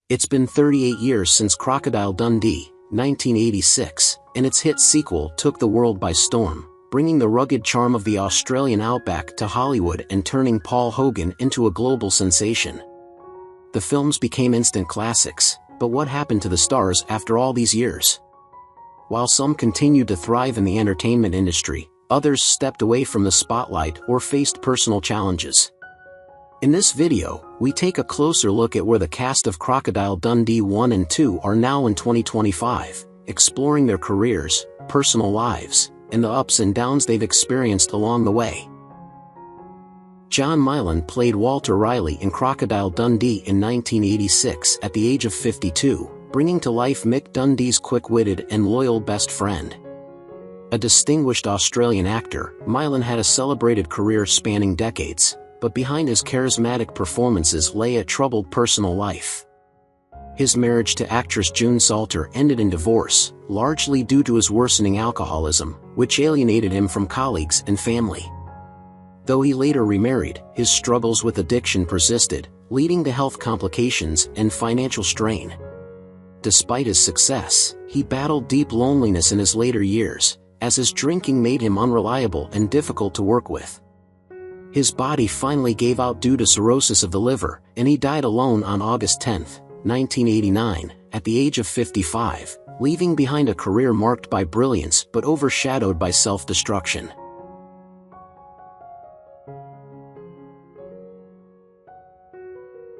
It's been 38 years since Crocodile Dundee, 1986, and its hit sequel took the world by storm, bringing the rugged charm of the Australian Outback to Hollywood and turning Paul Hogan into a global sensation. The films became instant classics, but what happened to the stars after all these years? While some continued to thrive in the entertainment industry, others stepped away from the spotlight or faced personal challenges. In this video, we take a closer look at where the cast of Crocodile Dundee 1 and 2 are now in 2025, exploring their careers, personal lives, and the ups and downs they've experienced along the way. John Mylan played Walter Riley in Crocodile Dundee in 1986 at the age of 52, bringing to life Mick Dundee's quick-witted and loyal best friend. A distinguished Australian actor, Mylan had a celebrated career spanning decades, but behind his charismatic performances lay a troubled personal life. His marriage to actress June Salter ended in divorce, largely due to his worsening alcoholism, which alienated him from colleagues and family. Though he later remarried, his struggles with addiction persisted, leading to health complications and financial strain. Despite his success, he battled deep loneliness in his later years, as his drinking made him unreliable and difficult to work with. His body finally gave out due to cirrhosis of the liver, and he died alone on August 10, 1989, at the age of 55, leaving behind a career marked by brilliance but overshadowed by self-destruction.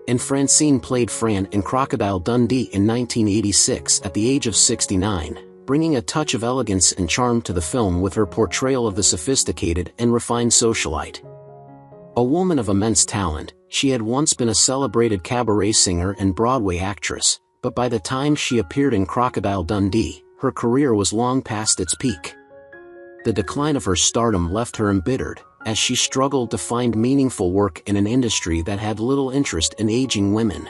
And Francine played Fran in Crocodile Dundee in 1986 at the age of 69, bringing a touch of elegance and charm to the film with her portrayal of the sophisticated and refined socialite. A woman of immense talent, she had once been a celebrated cabaret singer and Broadway actress, but by the time she appeared in Crocodile Dundee, her career was long past its peak. The decline of her stardom left her embittered, as she struggled to find meaningful work in an industry that had little interest in aging women.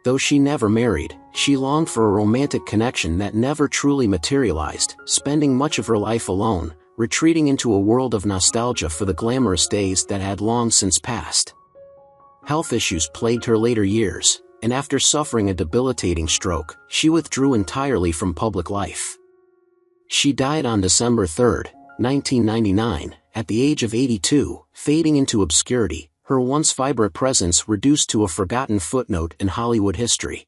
Though she never married, she longed for a romantic connection that never truly materialized, spending much of her life alone, retreating into a world of nostalgia for the glamorous days that had long since passed. Health issues plagued her later years, and after suffering a debilitating stroke, she withdrew entirely from public life. She died on December 3, 1999, at the age of 82, fading into obscurity, her once vibrant presence reduced to a forgotten footnote in Hollywood history.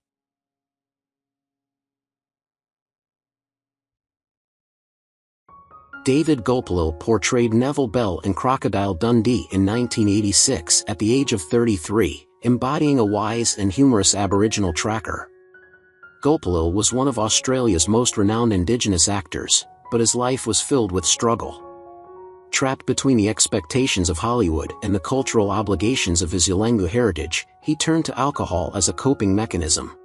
David Gulpilil portrayed Neville Bell in Crocodile Dundee in 1986 at the age of 33, embodying a wise and humorous Aboriginal tracker. Gulpilil was one of Australia's most renowned Indigenous actors, but his life was filled with struggle. Trapped between the expectations of Hollywood and the cultural obligations of his Yolngu heritage, he turned to alcohol as a coping mechanism.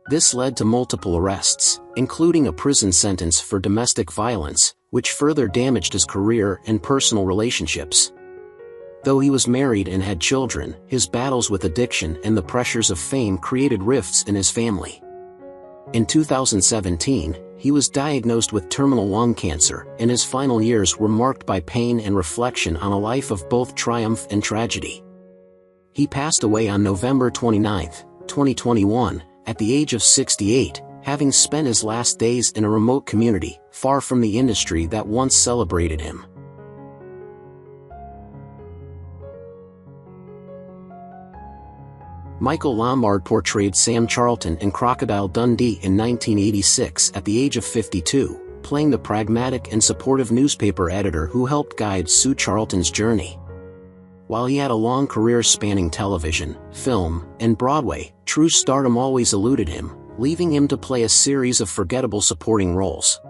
This led to multiple arrests, including a prison sentence for domestic violence, which further damaged his career and personal relationships. Though he was married and had children, his battles with addiction and the pressures of fame created rifts in his family. In 2017, he was diagnosed with terminal lung cancer, and his final years were marked by pain and reflection on a life of both triumph and tragedy. He passed away on November 29, 2021, at the age of 68, having spent his last days in a remote community, far from the industry that once celebrated him. Michael Lombard portrayed Sam Charlton in Crocodile Dundee in 1986 at the age of 52, playing the pragmatic and supportive newspaper editor who helped guide Sue Charlton's journey. While he had a long career spanning television, film, and Broadway, true stardom always eluded him, leaving him to play a series of forgettable supporting roles.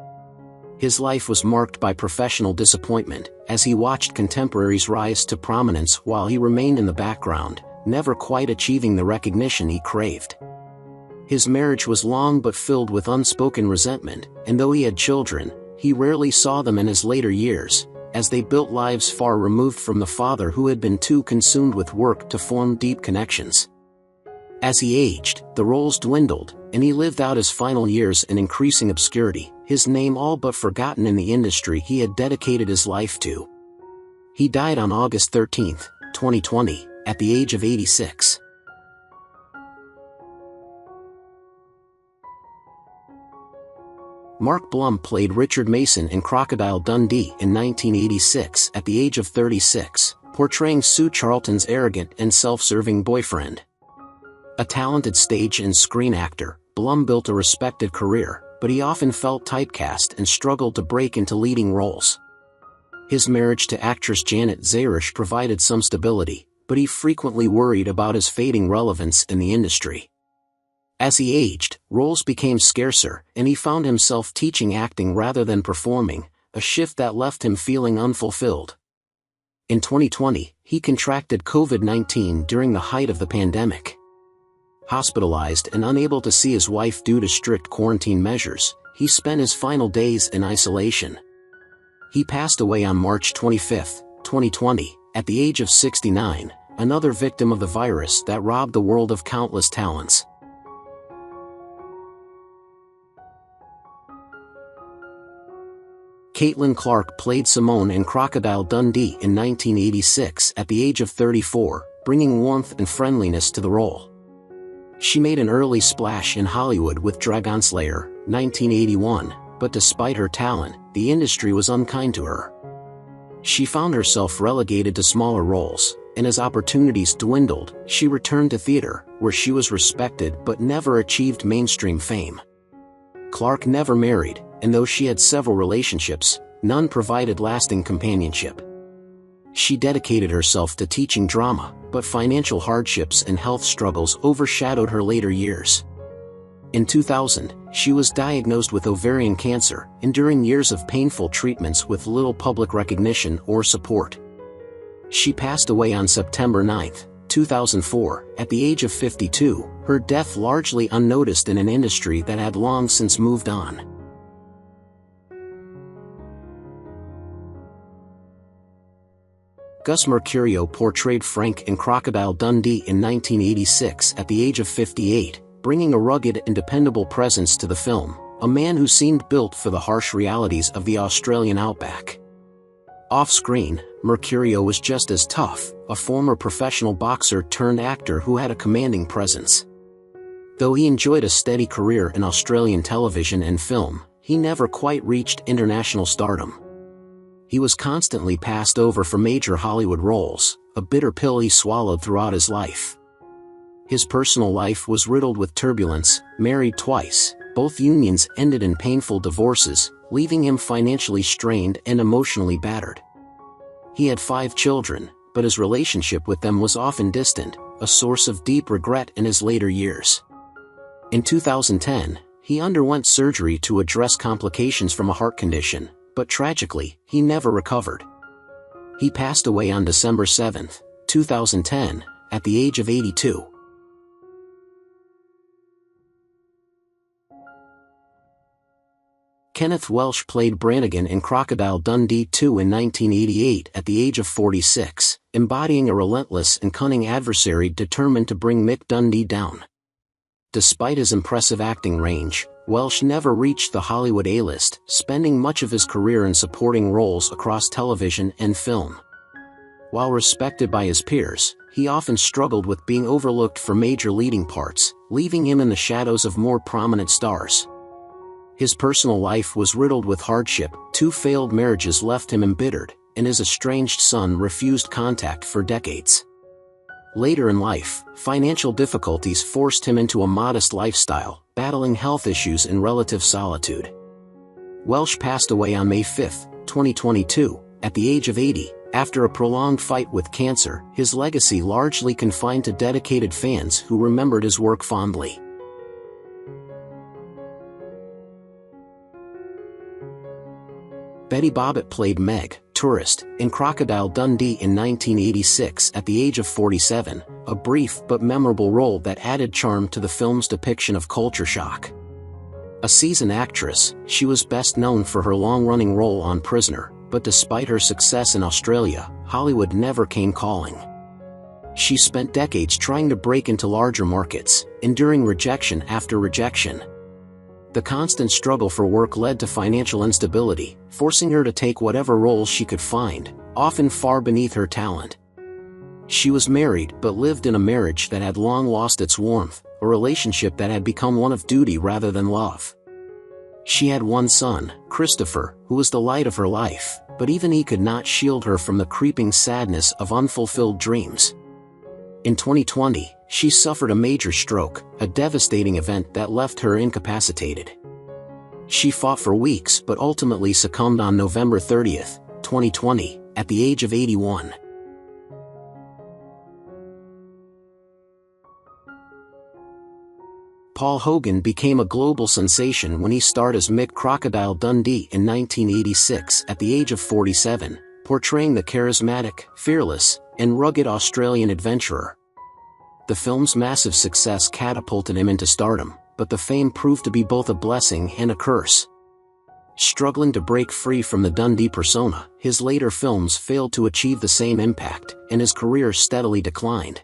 His life was marked by professional disappointment, as he watched contemporaries rise to prominence while he remained in the background, never quite achieving the recognition he craved. His marriage was long but filled with unspoken resentment, and though he had children, he rarely saw them in his later years, as they built lives far removed from the father who had been too consumed with work to form deep connections. As he aged, the roles dwindled, and he lived out his final years in increasing obscurity, his name all but forgotten in the industry he had dedicated his life to. He died on August 13, 2020, at the age of 86. Mark Blum played Richard Mason in Crocodile Dundee in 1986 at the age of 36, portraying Sue Charlton's arrogant and self-serving boyfriend. A talented stage and screen actor, Blum built a respected career, but he often felt typecast and struggled to break into leading roles. His marriage to actress Janet Zarish provided some stability, but he frequently worried about his fading relevance in the industry. As he aged, roles became scarcer, and he found himself teaching acting rather than performing, a shift that left him feeling unfulfilled. In 2020, he contracted COVID-19 during the height of the pandemic. Hospitalized and unable to see his wife due to strict quarantine measures, he spent his final days in isolation. He passed away on March 25, 2020, at the age of 69, another victim of the virus that robbed the world of countless talents. Caitlin Clarke played Simone in Crocodile Dundee in 1986 at the age of 34, bringing warmth and friendliness to the role. She made an early splash in Hollywood with Dragonslayer, 1981, but despite her talent, the industry was unkind to her. She found herself relegated to smaller roles, and as opportunities dwindled, she returned to theater, where she was respected but never achieved mainstream fame. Clarke never married, and though she had several relationships, none provided lasting companionship. She dedicated herself to teaching drama, but financial hardships and health struggles overshadowed her later years. In 2000, she was diagnosed with ovarian cancer, enduring years of painful treatments with little public recognition or support. She passed away on September 9, 2004, at the age of 52, her death largely unnoticed in an industry that had long since moved on. Gus Mercurio portrayed Frank in Crocodile Dundee in 1986 at the age of 58, bringing a rugged and dependable presence to the film, a man who seemed built for the harsh realities of the Australian outback. Off-screen, Mercurio was just as tough, a former professional boxer turned actor who had a commanding presence. Though he enjoyed a steady career in Australian television and film, he never quite reached international stardom. He was constantly passed over for major Hollywood roles, a bitter pill he swallowed throughout his life. His personal life was riddled with turbulence. Married twice, both unions ended in painful divorces, leaving him financially strained and emotionally battered. He had 5 children, but his relationship with them was often distant, a source of deep regret in his later years. In 2010, he underwent surgery to address complications from a heart condition, but tragically, he never recovered. He passed away on December 7, 2010, at the age of 82. Kenneth Welsh played Brannigan in Crocodile Dundee 2 in 1988 at the age of 46, embodying a relentless and cunning adversary determined to bring Mick Dundee down. Despite his impressive acting range, Welsh never reached the Hollywood A-list, spending much of his career in supporting roles across television and film. While respected by his peers, he often struggled with being overlooked for major leading parts, leaving him in the shadows of more prominent stars. His personal life was riddled with hardship. 2 failed marriages left him embittered, and his estranged son refused contact for decades. Later in life, financial difficulties forced him into a modest lifestyle, battling health issues in relative solitude. Welsh passed away on May 5, 2022, at the age of 80, after a prolonged fight with cancer, his legacy largely confined to dedicated fans who remembered his work fondly. Betty Bobbitt played Meg, tourist, in Crocodile Dundee in 1986 at the age of 47, a brief but memorable role that added charm to the film's depiction of culture shock. A seasoned actress, she was best known for her long-running role on Prisoner, but despite her success in Australia, Hollywood never came calling. She spent decades trying to break into larger markets, enduring rejection after rejection. The constant struggle for work led to financial instability, forcing her to take whatever roles she could find, often far beneath her talent. She was married but lived in a marriage that had long lost its warmth, a relationship that had become one of duty rather than love. She had one son, Christopher, who was the light of her life, but even he could not shield her from the creeping sadness of unfulfilled dreams. In 2020, she suffered a major stroke, a devastating event that left her incapacitated. She fought for weeks but ultimately succumbed on November 30, 2020, at the age of 81. Paul Hogan became a global sensation when he starred as Mick Crocodile Dundee in 1986 at the age of 47, portraying the charismatic, fearless, and rugged Australian adventurer. The film's massive success catapulted him into stardom, but the fame proved to be both a blessing and a curse. Struggling to break free from the Dundee persona, his later films failed to achieve the same impact, and his career steadily declined.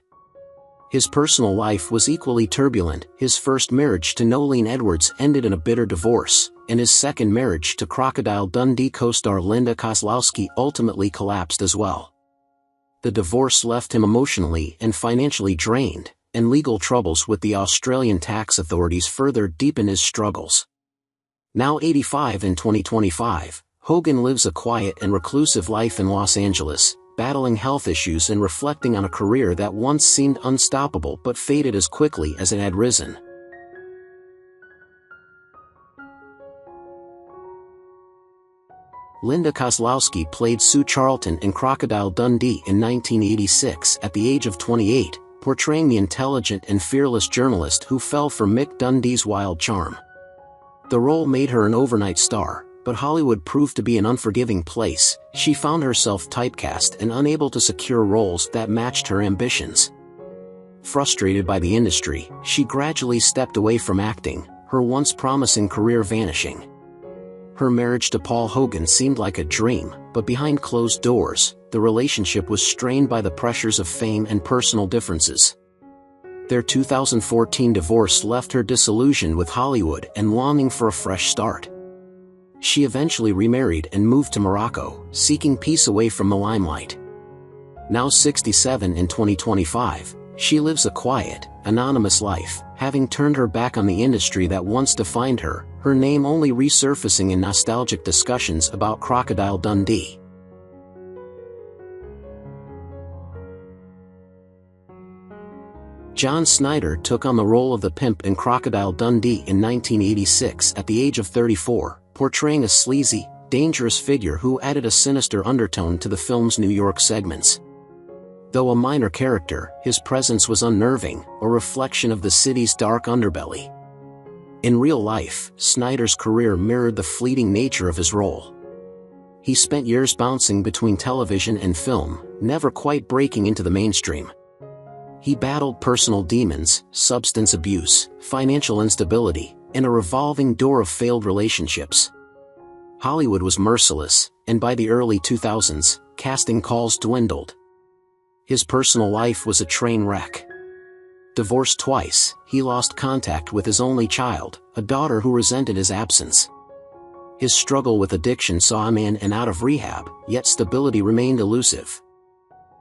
His personal life was equally turbulent. His first marriage to Nolene Edwards ended in a bitter divorce, and his second marriage to Crocodile Dundee co-star Linda Kozlowski ultimately collapsed as well. The divorce left him emotionally and financially drained, and legal troubles with the Australian tax authorities further deepened his struggles. Now 85 in 2025, Hogan lives a quiet and reclusive life in Los Angeles, battling health issues and reflecting on a career that once seemed unstoppable but faded as quickly as it had risen. Linda Kozlowski played Sue Charlton in Crocodile Dundee in 1986 at the age of 28, portraying the intelligent and fearless journalist who fell for Mick Dundee's wild charm. The role made her an overnight star, but Hollywood proved to be an unforgiving place. She found herself typecast and unable to secure roles that matched her ambitions. Frustrated by the industry, she gradually stepped away from acting, her once promising career vanishing. Her marriage to Paul Hogan seemed like a dream, but behind closed doors, the relationship was strained by the pressures of fame and personal differences. Their 2014 divorce left her disillusioned with Hollywood and longing for a fresh start. She eventually remarried and moved to Morocco, seeking peace away from the limelight. Now 67 in 2025, she lives a quiet, anonymous life, having turned her back on the industry that once defined her, her name only resurfacing in nostalgic discussions about Crocodile Dundee. John Snyder took on the role of the pimp in Crocodile Dundee in 1986 at the age of 34, portraying a sleazy, dangerous figure who added a sinister undertone to the film's New York segments. Though a minor character, his presence was unnerving, a reflection of the city's dark underbelly. In real life, Snyder's career mirrored the fleeting nature of his role. He spent years bouncing between television and film, never quite breaking into the mainstream. He battled personal demons, substance abuse, financial instability, and a revolving door of failed relationships. Hollywood was merciless, and by the early 2000s, casting calls dwindled. His personal life was a train wreck. Divorced twice, he lost contact with his only child, a daughter who resented his absence. His struggle with addiction saw him in and out of rehab, yet stability remained elusive.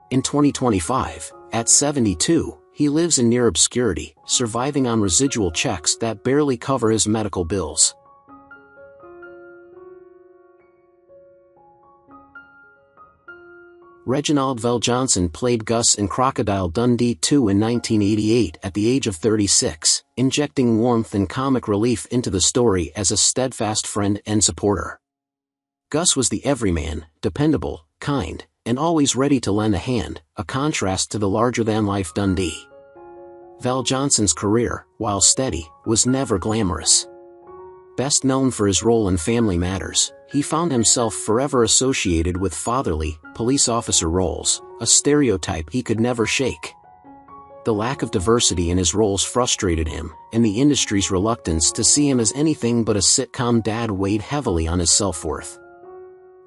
In 2025, at 72, he lives in near obscurity, surviving on residual checks that barely cover his medical bills. Reginald VelJohnson played Gus in Crocodile Dundee 2 in 1988 at the age of 36, injecting warmth and comic relief into the story as a steadfast friend and supporter. Gus was the everyman, dependable, kind, and always ready to lend a hand, a contrast to the larger-than-life Dundee. VelJohnson's career, while steady, was never glamorous. Best known for his role in Family Matters, he found himself forever associated with fatherly, police officer roles, a stereotype he could never shake. The lack of diversity in his roles frustrated him, and the industry's reluctance to see him as anything but a sitcom dad weighed heavily on his self-worth.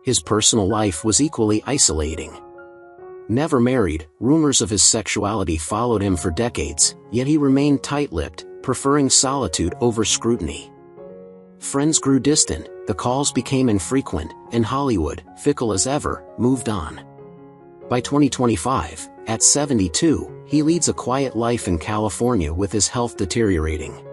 His personal life was equally isolating. Never married, rumors of his sexuality followed him for decades, yet he remained tight-lipped, preferring solitude over scrutiny. Friends grew distant, the calls became infrequent, and Hollywood, fickle as ever, moved on. By 2025, at 72, he leads a quiet life in California with his health deteriorating.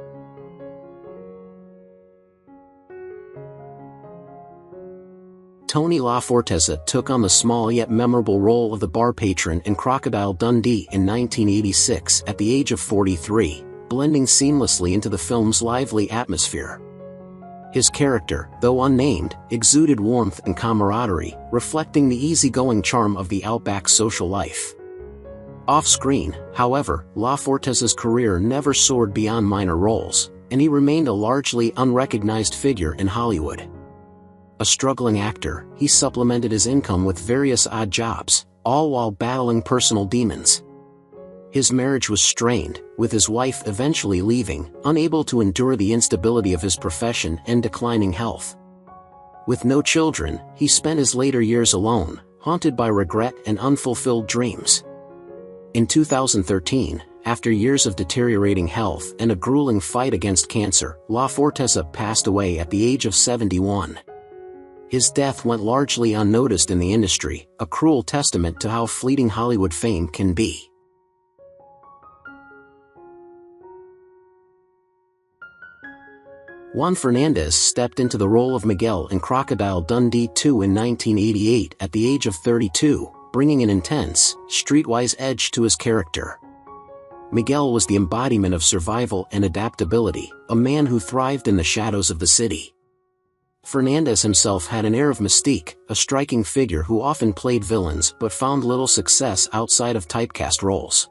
Tony LaForteza took on the small yet memorable role of the bar patron in Crocodile Dundee in 1986 at the age of 43, blending seamlessly into the film's lively atmosphere. His character, though unnamed, exuded warmth and camaraderie, reflecting the easygoing charm of the Outback's social life. Off-screen, however, LaForteza's career never soared beyond minor roles, and he remained a largely unrecognized figure in Hollywood. A struggling actor, he supplemented his income with various odd jobs, all while battling personal demons. His marriage was strained, with his wife eventually leaving, unable to endure the instability of his profession and declining health. With no children, he spent his later years alone, haunted by regret and unfulfilled dreams. In 2013, after years of deteriorating health and a grueling fight against cancer, LaForteza passed away at the age of 71. His death went largely unnoticed in the industry, a cruel testament to how fleeting Hollywood fame can be. Juan Fernandez stepped into the role of Miguel in Crocodile Dundee 2 in 1988 at the age of 32, bringing an intense, streetwise edge to his character. Miguel was the embodiment of survival and adaptability, a man who thrived in the shadows of the city. Fernandez himself had an air of mystique, a striking figure who often played villains but found little success outside of typecast roles.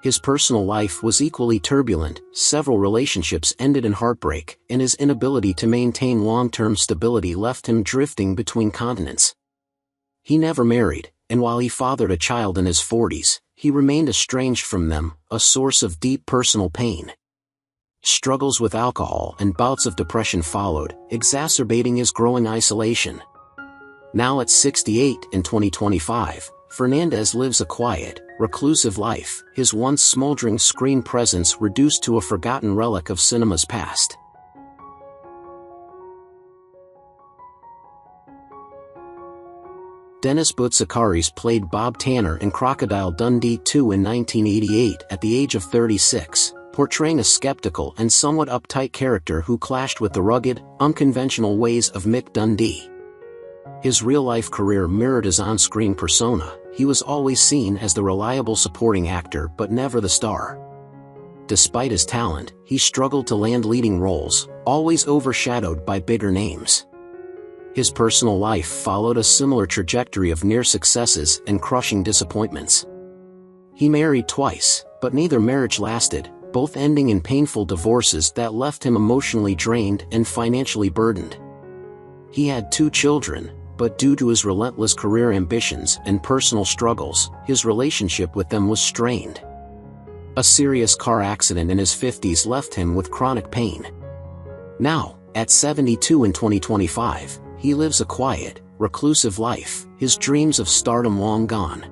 His personal life was equally turbulent, several relationships ended in heartbreak, and his inability to maintain long-term stability left him drifting between continents. He never married, and while he fathered a child in his 40s, he remained estranged from them, a source of deep personal pain. Struggles with alcohol and bouts of depression followed, exacerbating his growing isolation. Now at 68 in 2025, Fernandez lives a quiet, reclusive life, his once smoldering screen presence reduced to a forgotten relic of cinema's past. Dennis Boutsikaris played Bob Tanner in Crocodile Dundee 2 in 1988 at the age of 36, portraying a skeptical and somewhat uptight character who clashed with the rugged, unconventional ways of Mick Dundee. His real-life career mirrored his on-screen persona. He was always seen as the reliable supporting actor but never the star. Despite his talent, he struggled to land leading roles, always overshadowed by bigger names. His personal life followed a similar trajectory of near successes and crushing disappointments. He married twice, but neither marriage lasted, both ending in painful divorces that left him emotionally drained and financially burdened. He had 2 children, but due to his relentless career ambitions and personal struggles, his relationship with them was strained. A serious car accident in his 50s left him with chronic pain. Now, at 72 in 2025, he lives a quiet, reclusive life, his dreams of stardom long gone.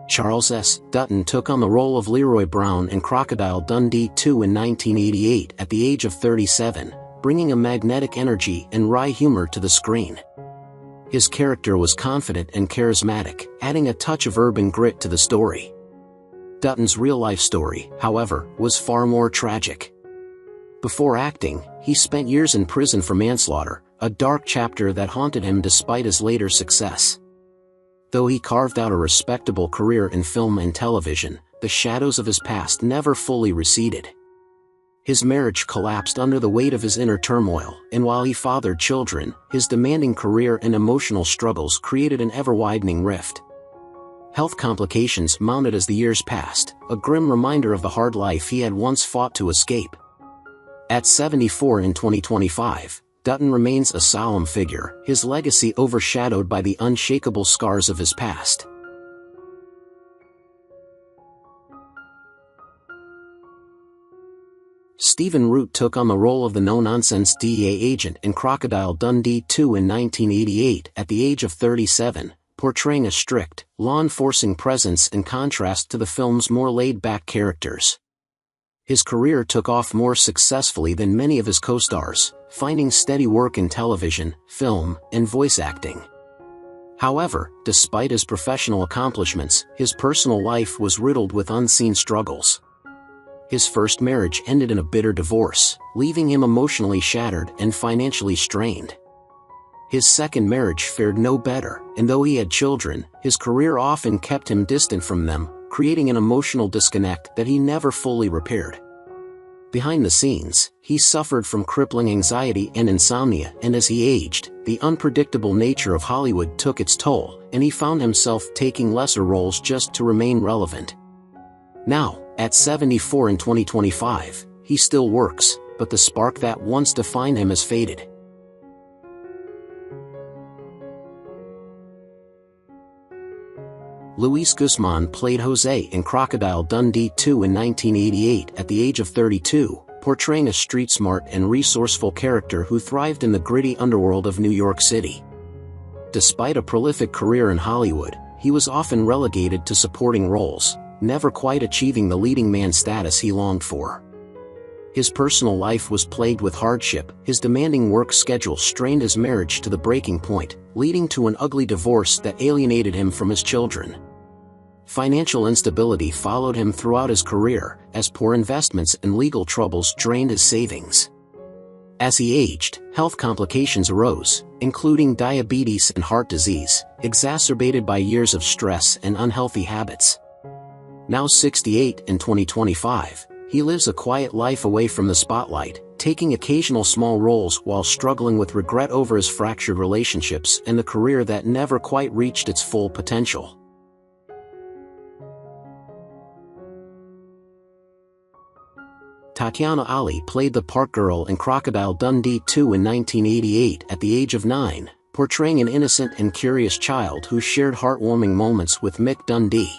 Charles S. Dutton took on the role of Leroy Brown in Crocodile Dundee 2 in 1988 at the age of 37, bringing a magnetic energy and wry humor to the screen. His character was confident and charismatic, adding a touch of urban grit to the story. Dutton's real-life story, however, was far more tragic. Before acting, he spent years in prison for manslaughter, a dark chapter that haunted him despite his later success. Though he carved out a respectable career in film and television, the shadows of his past never fully receded. His marriage collapsed under the weight of his inner turmoil, and while he fathered children, his demanding career and emotional struggles created an ever-widening rift. Health complications mounted as the years passed, a grim reminder of the hard life he had once fought to escape. At 74 in 2025, Dutton remains a solemn figure, his legacy overshadowed by the unshakable scars of his past. Stephen Root took on the role of the no-nonsense DEA agent in Crocodile Dundee 2 in 1988 at the age of 37, portraying a strict, law-enforcing presence in contrast to the film's more laid-back characters. His career took off more successfully than many of his co-stars, finding steady work in television, film, and voice acting. However, despite his professional accomplishments, his personal life was riddled with unseen struggles. His first marriage ended in a bitter divorce, leaving him emotionally shattered and financially strained. His second marriage fared no better, and though he had children, his career often kept him distant from them, creating an emotional disconnect that he never fully repaired. Behind the scenes, he suffered from crippling anxiety and insomnia, and as he aged, the unpredictable nature of Hollywood took its toll, and he found himself taking lesser roles just to remain relevant. Now, at 74 in 2025, he still works, but the spark that once defined him has faded. Luis Guzman played Jose in Crocodile Dundee 2 in 1988 at the age of 32, portraying a street-smart and resourceful character who thrived in the gritty underworld of New York City. Despite a prolific career in Hollywood, he was often relegated to supporting roles, never quite achieving the leading man status he longed for. His personal life was plagued with hardship, his demanding work schedule strained his marriage to the breaking point, leading to an ugly divorce that alienated him from his children. Financial instability followed him throughout his career, as poor investments and legal troubles drained his savings. As he aged, health complications arose, including diabetes and heart disease, exacerbated by years of stress and unhealthy habits. Now 68 in 2025, he lives a quiet life away from the spotlight, taking occasional small roles while struggling with regret over his fractured relationships and the career that never quite reached its full potential. Tatiana Ali played the part girl in Crocodile Dundee 2 in 1988 at the age of 9, portraying an innocent and curious child who shared heartwarming moments with Mick Dundee.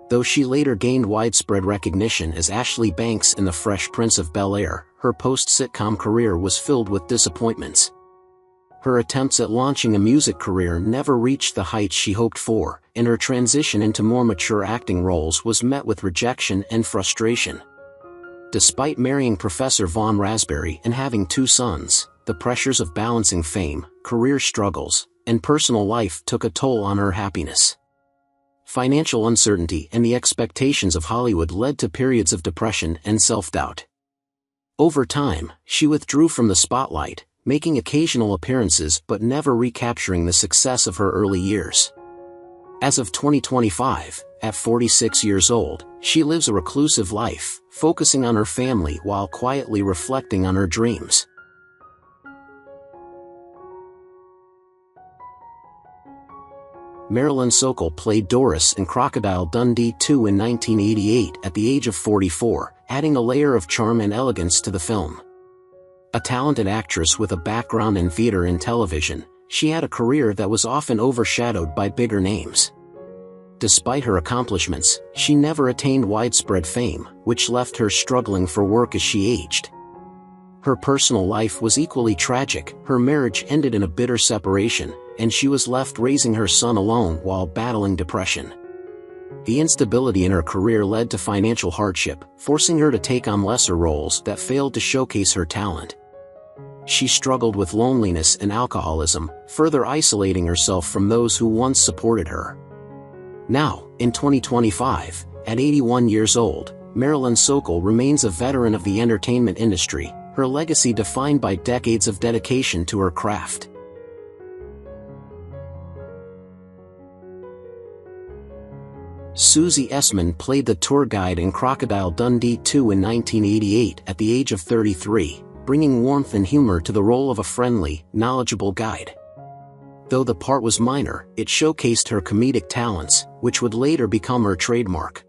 Though she later gained widespread recognition as Ashley Banks in The Fresh Prince of Bel-Air, her post-sitcom career was filled with disappointments. Her attempts at launching a music career never reached the heights she hoped for, and her transition into more mature acting roles was met with rejection and frustration. Despite marrying Professor Von Raspberry and having 2 sons, the pressures of balancing fame, career struggles, and personal life took a toll on her happiness. Financial uncertainty and the expectations of Hollywood led to periods of depression and self-doubt. Over time, she withdrew from the spotlight, making occasional appearances but never recapturing the success of her early years. As of 2025, at 46 years old, she lives a reclusive life, focusing on her family while quietly reflecting on her dreams. Marilyn Sokol played Doris in Crocodile Dundee 2 in 1988 at the age of 44, adding a layer of charm and elegance to the film. A talented actress with a background in theater and television, she had a career that was often overshadowed by bigger names. Despite her accomplishments, she never attained widespread fame, which left her struggling for work as she aged. Her personal life was equally tragic. Her marriage ended in a bitter separation, and she was left raising her son alone while battling depression. The instability in her career led to financial hardship, forcing her to take on lesser roles that failed to showcase her talent. She struggled with loneliness and alcoholism, further isolating herself from those who once supported her. Now, in 2025, at 81 years old, Marilyn Sokol remains a veteran of the entertainment industry, her legacy defined by decades of dedication to her craft. Susie Essman played the tour guide in Crocodile Dundee 2 in 1988 at the age of 33, bringing warmth and humor to the role of a friendly, knowledgeable guide. Though the part was minor, it showcased her comedic talents, which would later become her trademark.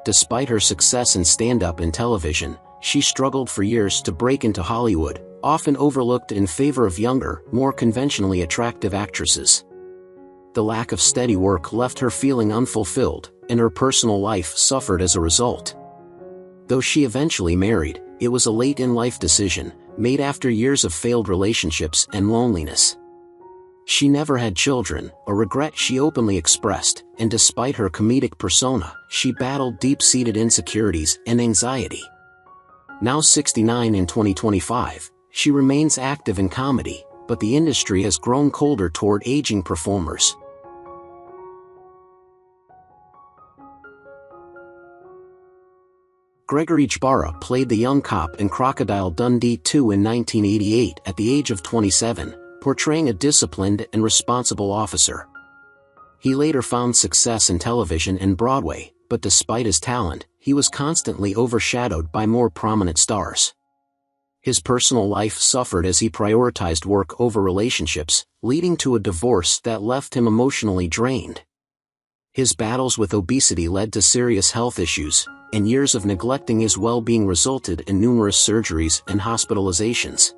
Despite her success in stand-up and television, she struggled for years to break into Hollywood, often overlooked in favor of younger, more conventionally attractive actresses. The lack of steady work left her feeling unfulfilled, and her personal life suffered as a result. Though she eventually married, it was a late-in-life decision, made after years of failed relationships and loneliness. She never had children, a regret she openly expressed, and despite her comedic persona, she battled deep-seated insecurities and anxiety. Now 69 in 2025, she remains active in comedy, but the industry has grown colder toward aging performers. Gregory Jbara played the young cop in Crocodile Dundee 2 in 1988 at the age of 27, portraying a disciplined and responsible officer. He later found success in television and Broadway, but despite his talent, he was constantly overshadowed by more prominent stars. His personal life suffered as he prioritized work over relationships, leading to a divorce that left him emotionally drained. His battles with obesity led to serious health issues, and years of neglecting his well-being resulted in numerous surgeries and hospitalizations.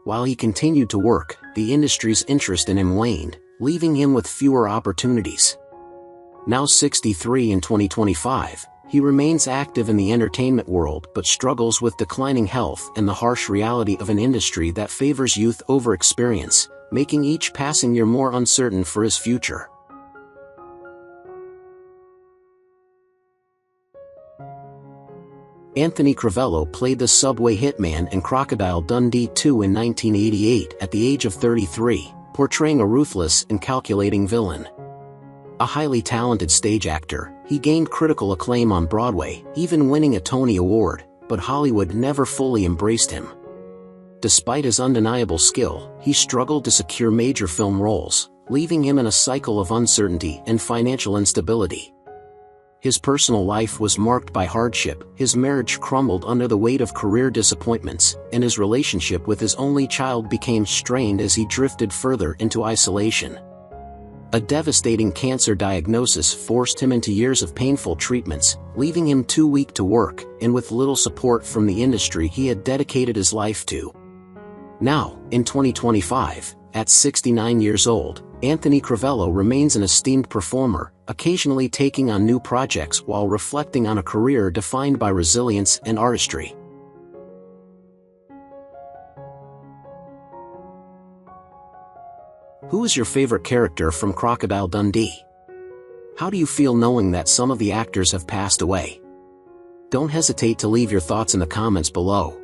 While he continued to work, the industry's interest in him waned, leaving him with fewer opportunities. Now 63 in 2025, he remains active in the entertainment world but struggles with declining health and the harsh reality of an industry that favors youth over experience, making each passing year more uncertain for his future. Anthony Crivello played the subway hitman in Crocodile Dundee 2 in 1988 at the age of 33, portraying a ruthless and calculating villain. A highly talented stage actor, he gained critical acclaim on Broadway, even winning a Tony Award, but Hollywood never fully embraced him. Despite his undeniable skill, he struggled to secure major film roles, leaving him in a cycle of uncertainty and financial instability. His personal life was marked by hardship, his marriage crumbled under the weight of career disappointments, and his relationship with his only child became strained as he drifted further into isolation. A devastating cancer diagnosis forced him into years of painful treatments, leaving him too weak to work, and with little support from the industry he had dedicated his life to. Now, in 2025, at 69 years old, Anthony Crivello remains an esteemed performer, occasionally taking on new projects while reflecting on a career defined by resilience and artistry. Who is your favorite character from Crocodile Dundee? How do you feel knowing that some of the actors have passed away? Don't hesitate to leave your thoughts in the comments below.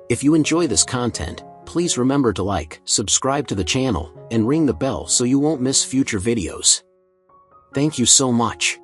If you enjoy this content, please remember to like, subscribe to the channel, and ring the bell so you won't miss future videos. Thank you so much.